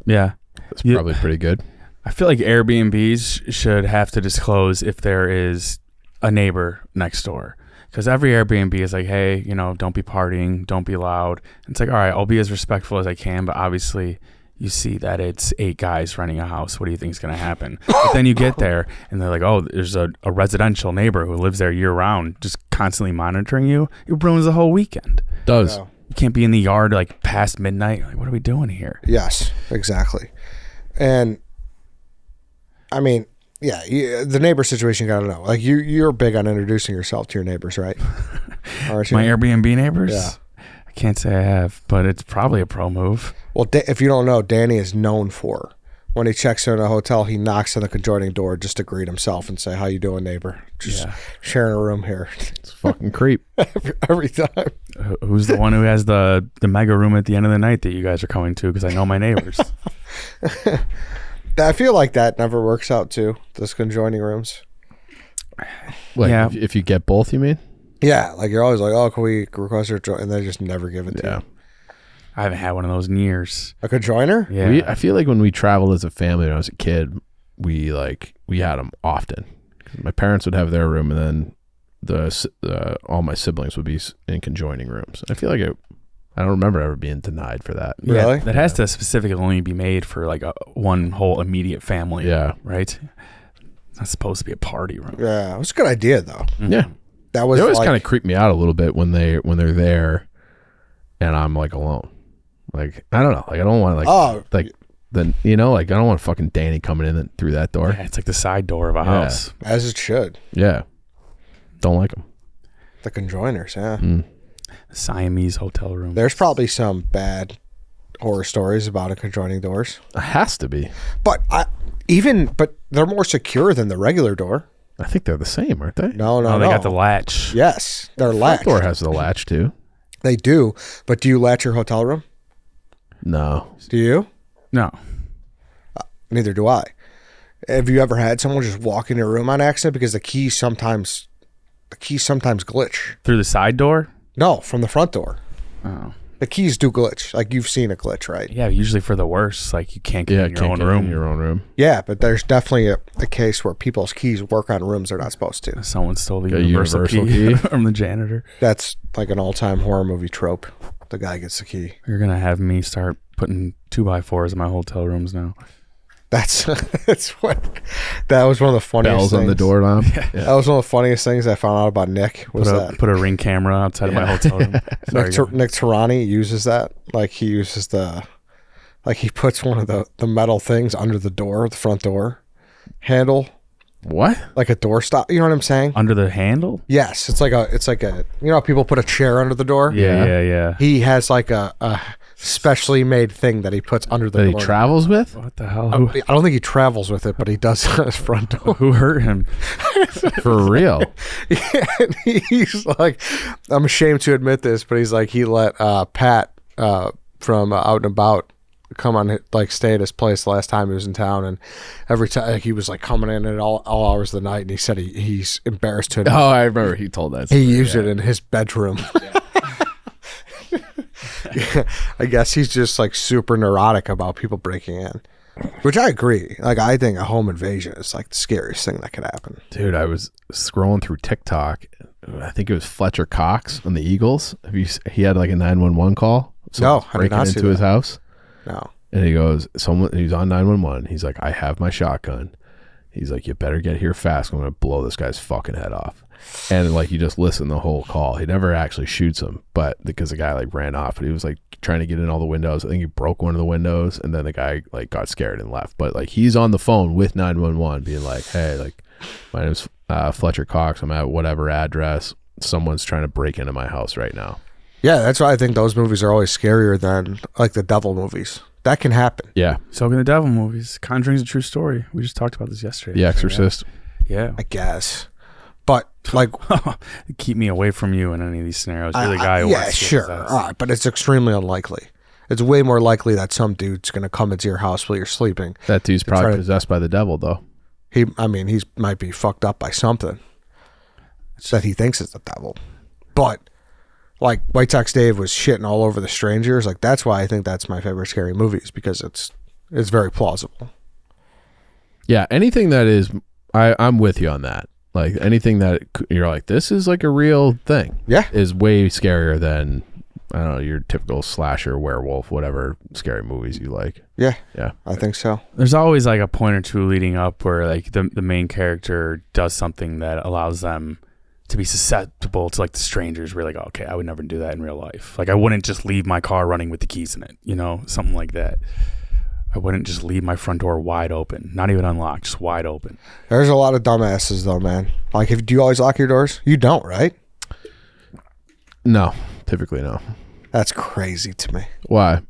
Yeah. That's probably pretty good. I feel like Airbnbs should have to disclose if there is a neighbor next door. Because every Airbnb is like, hey, you know, don't be partying, don't be loud. And it's like, all right, I'll be as respectful as I can, but obviously you see that it's 8 guys renting a house. What do you think is going to happen? But then you get there and they're like, oh, there's a residential neighbor who lives there year round, just constantly monitoring you. It ruins the whole weekend. Does. Yeah. You can't be in the yard like past midnight. Like, what are we doing here? Yes, exactly. And I mean, yeah, the neighbor situation, you got to know. Like you're big on introducing yourself to your neighbors, right? Aren't you? My Airbnb neighbors? Yeah. I can't say I have, but it's probably a pro move. Well, if you don't know, Danny is known for when he checks in a hotel, he knocks on the conjoining door just to greet himself and say, "How you doing, neighbor?" Just sharing a room here. It's fucking creep. every time. Who's the one who has the mega room at the end of the night that you guys are coming to? Because I know my neighbors. I feel like that never works out too. Those conjoining rooms. Like, Yeah. if you get both, you mean? Yeah, like you're always like, "Oh, can we request our joint?" And they just never give it to Yeah. you. I haven't had one of those in years. A conjoiner? Yeah. I feel like when we traveled as a family when I was a kid, we had them often. My parents would have their room, and then all my siblings would be in conjoining rooms. I feel like I don't remember ever being denied for that. Really? Yeah, that has to specifically only be made for like one whole immediate family. Yeah. Right? It's not supposed to be a party room. Yeah, it was a good idea though. Yeah. That was It always like, kind of creeped me out a little bit when they're there, and I'm like alone. Like I don't know. Like I don't want like I don't want fucking Danny coming in through that door. Yeah, it's like the side door of a house. as it should. Yeah. Don't like them. The conjoiners, yeah. Siamese hotel room. There's probably some bad horror stories about a conjoining doors, It has to be. but they're more secure than the regular door. I think they're the same, aren't they? No, They got the latch. Yes, they're Front latched. door has the latch too. They do, but do you latch your hotel room? No. Do you? No. Neither do I. Have you ever had someone just walk in your room on accident because the keys sometimes glitch? Through the side door? No, from the front door. Oh. The keys do glitch. Like you've seen a glitch, right? Yeah, usually for the worst. Like you can't get Yeah, in your can't own get room. in your own room. Yeah, but there's definitely a case where people's keys work on rooms they're not supposed to. Someone stole the A universal universal key, key. from the janitor. That's like an all-time horror movie trope. The guy gets the key. You're going to have me start putting 2x4s in my hotel rooms now. That was one of the funniest Bells things. on the doorknob. That was one of the funniest things I found out about Nick. Was Put a Ring camera outside of my hotel room. Sorry, Nick Tarani uses that. Like he uses he puts one of the metal things under the door, the front door handle, What? like a door stop. You know what I'm saying? under the handle? Yes, it's like a you know how people put a chair under the door. Yeah. He has like a specially made thing that he puts under the That he door. travels with? What the hell? I don't think he travels with it, but he does on his front door. Who hurt him? For real? And he's like, I'm ashamed to admit this, but he's like, he let Pat from Out and About come on, like, stay at his place the last time he was in town, and every time he was like coming in at all hours of the night, and he said he's embarrassed to admit Oh, I remember he told that. he used it in his bedroom. Yeah, I guess he's just like super neurotic about people breaking in, which I agree. Like, I think a home invasion is like the scariest thing that could happen. Dude, I was scrolling through TikTok. I think it was Fletcher Cox on the Eagles. He had like a 911 call. No, I did breaking not see into his that. house. No. And he goes, he's on 911. He's like, I have my shotgun. He's like, you better get here fast. I'm going to blow this guy's fucking head off. And like, you just listen the whole call. He never actually shoots him, but because the guy like ran off, but he was like trying to get in all the windows. I think he broke one of the windows, and then the guy like got scared and left. But like, he's on the phone with 911 being like, hey, like, my name's Fletcher Cox. I'm at whatever address. Someone's trying to break into my house right now. Yeah, that's why I think those movies are always scarier than like the devil movies. That can happen. Yeah. So can the devil movies. Conjuring's a true story. We just talked about this yesterday. The Exorcist. Yeah. I guess. But like, Keep me away from you in any of these scenarios. You're the guy who yeah, wants to get sure. possessed. All right, but it's extremely unlikely. It's way more likely that some dude's going to come into your house while you're sleeping. That dude's try probably to- possessed by the devil, though. He might be fucked up by something that he thinks is the devil. But like, White Sox Dave was shitting all over the strangers. Like, that's why I think that's my favorite scary movies, because it's very plausible. Yeah, anything that is, I'm with you on that. Like, anything that you're like, this is like a real thing. Yeah. Is way scarier than, I don't know, your typical slasher, werewolf, whatever scary movies you like. Yeah. Yeah. I think so. There's always like a point or two leading up where like the main character does something that allows them to be susceptible to like the strangers. We're like, okay, I would never do that in real life. Like, I wouldn't just leave my car running with the keys in it, you know, something like that. I wouldn't just leave my front door wide open, not even unlocked, just wide open. There's a lot of dumbasses though, man. Like, do you always lock your doors? You don't, right? No, typically no. That's crazy to me. Why?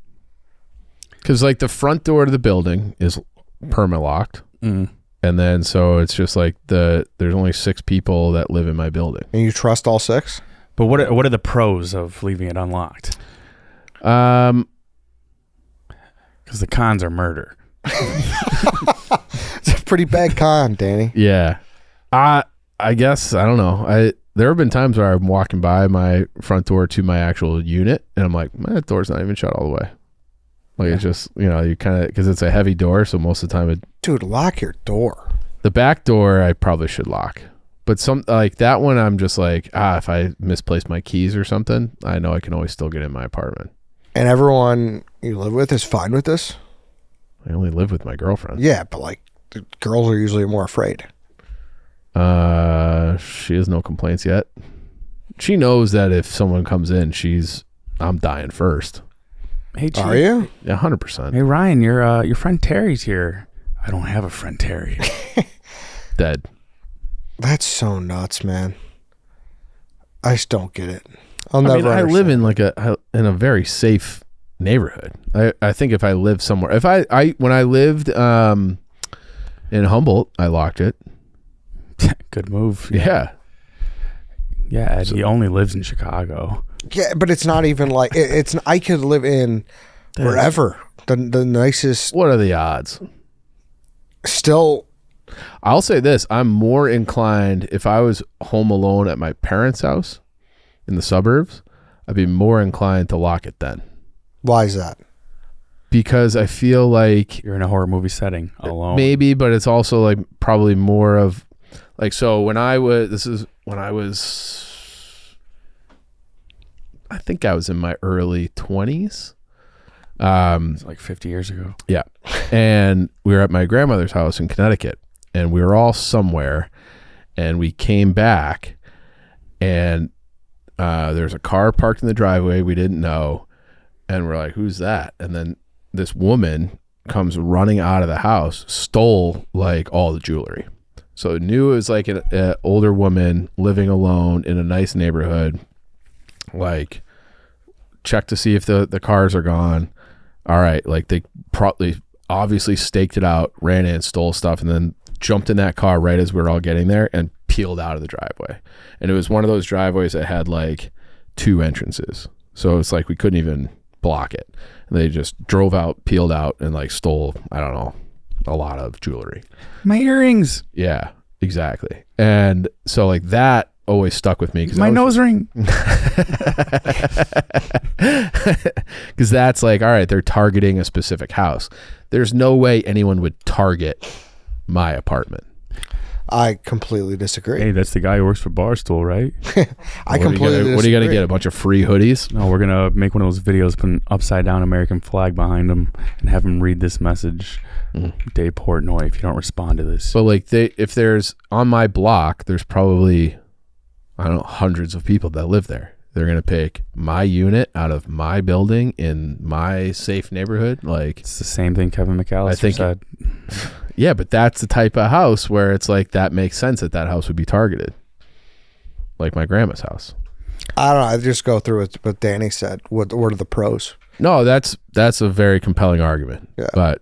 Because like the front door to the building is perma-locked. Mm. And then so it's just like there's only 6 people that live in my building. And you trust all 6? But what are the pros of leaving it unlocked? Because the cons are murder. It's a pretty bad con, Danny. Yeah. I guess, I don't know. there have been times where I'm walking by my front door to my actual unit, and I'm like, that door's not even shut all the way. Like, it's just, you kind of, because it's a heavy door, so most of the time Dude, lock your door. the back door I probably should lock. But some, like that one, I'm just like, if I misplace my keys or something, I know I can always still get in my apartment. And everyone you live with is fine with this? I only live with my girlfriend. Yeah, but like, the girls are usually more afraid. She has no complaints yet. She knows that if someone comes in, I'm dying first. Hey, Chief. Are you? Yeah, 100%. Hey, Ryan, your friend Terry's here. I don't have a friend Terry. Dead. That's so nuts, man. I just don't get it. I live in in a very safe neighborhood. I think if I lived somewhere, when I lived in Humboldt, I locked it. Good move. Yeah. Yeah, Ed, he only lives in Chicago. Yeah, but it's not even like it's. I could live in wherever. The nicest. What are the odds? Still, I'll say this: I'm more inclined if I was home alone at my parents' house in the suburbs, I'd be more inclined to lock it then. why is that? Because I feel like You're in a horror movie setting alone. maybe, but it's also like probably more of like, so I think I was in my early 20s. It's like 50 years ago. Yeah. And we were at my grandmother's house in Connecticut, and we were all somewhere, and we came back, and there's a car parked in the driveway we didn't know, and we're like, who's that? And then this woman comes running out of the house, stole like all the jewelry. So knew it was like an older woman living alone in a nice neighborhood. Like, check to see if the cars are gone. All right, like they probably obviously staked it out, ran in, stole stuff, and then jumped in that car right as we were all getting there and peeled out of the driveway. And it was one of those driveways that had like 2 entrances, so it's like we couldn't even block it. And they just drove out, peeled out, and like stole, I don't know, a lot of jewelry. My earrings. Yeah, exactly. And so like that always stuck with me. My nose ring. Because that's like, all right, they're targeting a specific house. There's no way anyone would target my apartment. I completely disagree. Hey, that's the guy who works for Barstool, right? I completely disagree. What are you going to get? A bunch of free hoodies? No, we're going to make one of those videos, put an upside down American flag behind him, and have him read this message. Dave Portnoy, if you don't respond to this. But like, if there's on my block, there's probably, I don't know, hundreds of people that live there. They're going to pick my unit out of my building in my safe neighborhood. Like, It's the same thing Kevin McAllister said. Yeah, but that's the type of house where it's like, that makes sense that house would be targeted. Like my grandma's house. I don't know. I just go through what Danny said. What are the pros? No, that's a very compelling argument. Yeah. But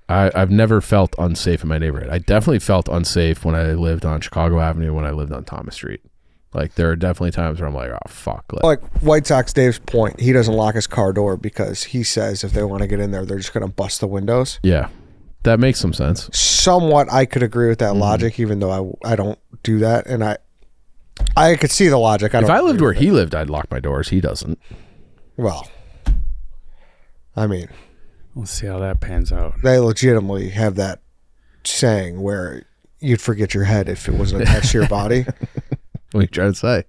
I've never felt unsafe in my neighborhood. I definitely felt unsafe when I lived on Chicago Avenue, when I lived on Thomas Street. Like, there are definitely times where I'm like, oh, fuck. Like White Sox Dave's point, he doesn't lock his car door because he says if they want to get in there, they're just going to bust the windows. Yeah, that makes some sense. Somewhat, I could agree with that logic, even though I don't do that. And I could see the logic. If I lived where he lived, I'd lock my doors. He doesn't. Well, I mean, We'll see how that pans out. they legitimately have that saying where you'd forget your head if it wasn't attached to your body. What are you trying to say?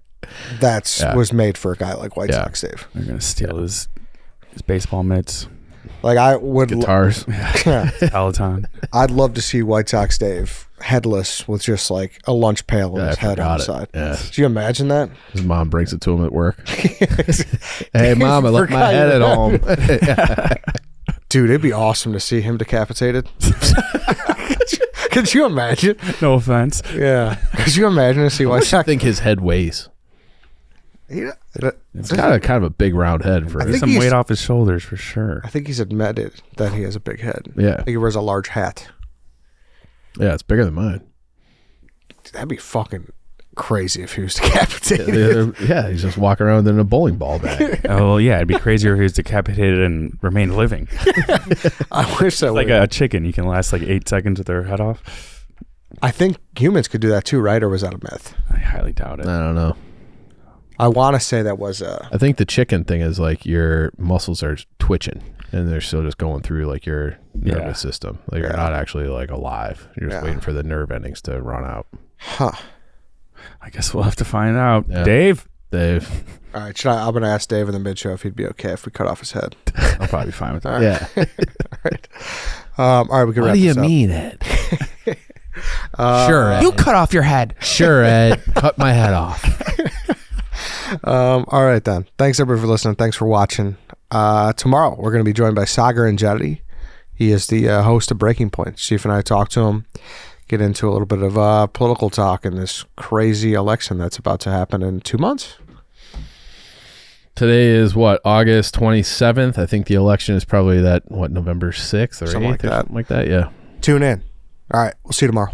Was made for a guy like White Sox Dave. They're going to steal his baseball mitts, Like, I would Guitars. Peloton. I'd love to see White Sox Dave headless with just like a lunch pail on his head on the side. Yeah. Do you imagine that? His mom brings it to him at work. Hey, Mom, I left my head at home. Dude, it'd be awesome to see him decapitated. Could you imagine? No offense. Yeah. Could you imagine to see White I Sox? think his head weighs. It's got kind of a big round head for There's it. some weight off his shoulders for sure. I think he's admitted that he has a big head. Yeah. I think he wears a large hat. Yeah, it's bigger than mine. That'd be fucking crazy if he was decapitated. Yeah, he's just walking around in a bowling ball bag. Oh, well, yeah, it'd be crazier if he was decapitated and remained living. I wish that Like would. a chicken, you can last like 8 seconds with their head off. I think humans could do that too, right? Or was that a myth? I highly doubt it. I don't know. I want to say that was I think the chicken thing is like your muscles are twitching and they're still just going through like your nervous system. Like you're not actually like alive. You're just waiting for the nerve endings to run out. Huh. I guess we'll have to find out. Yeah. Dave. All right, I'm going to ask Dave in the mid-show if he'd be okay if we cut off his head. I'll probably be fine with that. Yeah. All right, we can wrap this up. What do you mean, Ed? Sure, Ed. You cut off your head. Sure, Ed. Cut my head off. All right, then. Thanks, everybody, for listening. Thanks for watching. Tomorrow, we're going to be joined by Sagar and Jetty. He is the host of Breaking Point. Chief and I talked to him, get into a little bit of political talk in this crazy election that's about to happen in 2 months. Today is what, August 27th? I think the election is probably November 6th or Something 8th like that. Something like that, yeah. Tune in. All right, we'll see you tomorrow.